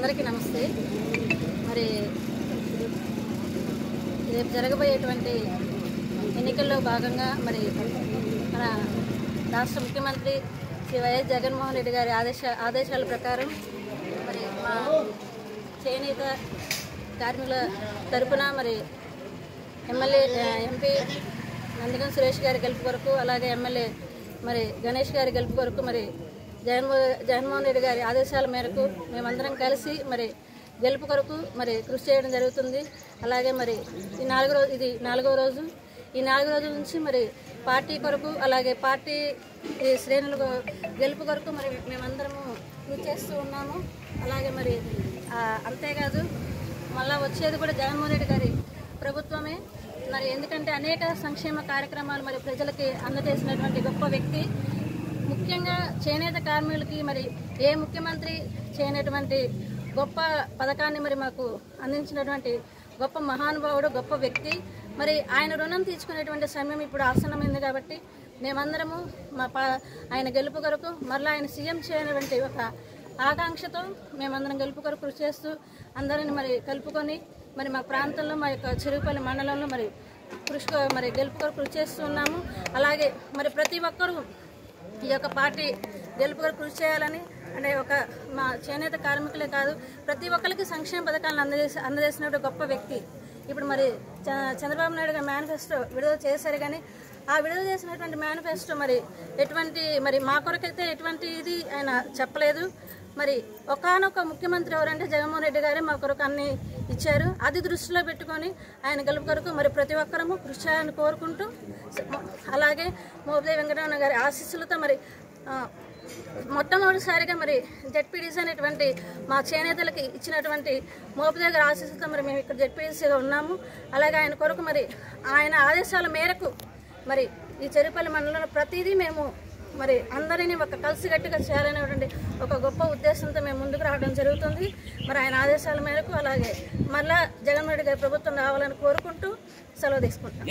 అందరికీ నమస్తే. మరి రేపు జరగబోయేటువంటి ఎన్నికల్లో భాగంగా మరి మన రాష్ట్ర ముఖ్యమంత్రి శ్రీ వైఎస్ జగన్మోహన్ రెడ్డి గారి ఆదేశాల ప్రకారం మరి మా చేనేత కార్మికుల తరపున మరి ఎంపీ నందిగం సురేష్ గారి గెలుపు కొరకు, అలాగే ఎమ్మెల్యే మరి గణేష్ గారి గెలుపు కొరకు మరి జగన్మోహన్ రెడ్డి గారి ఆదేశాల మేరకు మేమందరం కలిసి మరి గెలుపు కొరకు మరి కృషి చేయడం జరుగుతుంది. అలాగే మరి ఇది నాలుగో రోజు. ఈ 4 రోజుల నుంచి మరి పార్టీ కొరకు, అలాగే పార్టీ శ్రేణుల గెలుపు కొరకు మరి మేమందరము కృషి చేస్తూ ఉన్నాము. అలాగే మరి అంతేకాదు మళ్ళా వచ్చేది కూడా జగన్మోహన్ రెడ్డి గారి ప్రభుత్వమే. మరి ఎందుకంటే అనేక సంక్షేమ కార్యక్రమాలు మరి ప్రజలకి అందజేసినటువంటి గొప్ప వ్యక్తి. ముఖ్యంగా చేనేత కార్మికులకి మరి ఏ ముఖ్యమంత్రి చేయనటువంటి గొప్ప పథకాన్ని మరి మాకు అందించినటువంటి గొప్ప మహానుభావుడు, గొప్ప వ్యక్తి. మరి ఆయన రుణం తీర్చుకునేటువంటి సమయం ఇప్పుడు ఆసన్నమైంది కాబట్టి మేమందరము ఆయన గెలుపు కొరకు మరలా ఆయన సీఎం చేయనటువంటి ఒక ఆకాంక్షతో మేమందరం గెలుపు కొరకు కృషి చేస్తూ అందరిని మరి కలుపుకొని మరి మా ప్రాంతంలో మా యొక్క చెరువుపల్లి మండలంలో మరి గెలుపు కొరకు కృషి చేస్తూ ఉన్నాము. అలాగే మరి ప్రతి ఒక్కరూ ఈ యొక్క పార్టీ గెలుపు కొరకు కృషి చేయాలని, అంటే మా చేనేత కార్మికులే కాదు ప్రతి ఒక్కరికి సంక్షేమ పథకాలను అందజేసినటువంటి గొప్ప వ్యక్తి. ఇప్పుడు మరి చంద్రబాబు నాయుడు గారు మేనిఫెస్టో విడుదల చేశారు, కానీ ఆ విడుదల చేసినటువంటి మేనిఫెస్టో మరి మా కొరకైతే ఎటువంటి ఇది ఆయన చెప్పలేదు. మరి ఒకానొక ముఖ్యమంత్రి ఎవరంటే జగన్మోహన్ రెడ్డి గారే మా కొరకు అన్ని ఇచ్చారు. అది దృష్టిలో పెట్టుకొని ఆయన గెలుపు కొరకు మరి ప్రతి ఒక్కరము కృషి చేయాలని కోరుకుంటూ, అలాగే మోపిదేవి వెంకటరమణ గారి ఆశీస్సులతో మరి మొట్టమొదటిసారిగా మరి జెడ్పీటీసీ అనేటువంటి మా చేనేతలకి ఇచ్చినటువంటి మోపిదేవి గారి ఆశీస్సులతో మరి మేము ఇక్కడ జెడ్పీటీసీగా ఉన్నాము. అలాగే ఆయన కొరకు మరి ఆయన ఆదేశాల మేరకు మరి ఈ చెరుపల్లి మండలంలో ప్రతిదీ మేము మరి అందరినీ కలిసికట్టుగా చేయాలనేటువంటి ఒక గొప్ప ఉద్దేశంతో మేము ముందుకు రావడం జరుగుతుంది. మరి ఆయన ఆదేశాల మేరకు అలాగే మళ్ళా జగన్మోహన్ రెడ్డి గారి ప్రభుత్వం రావాలని కోరుకుంటూ సెలవు తీసుకుంటాం.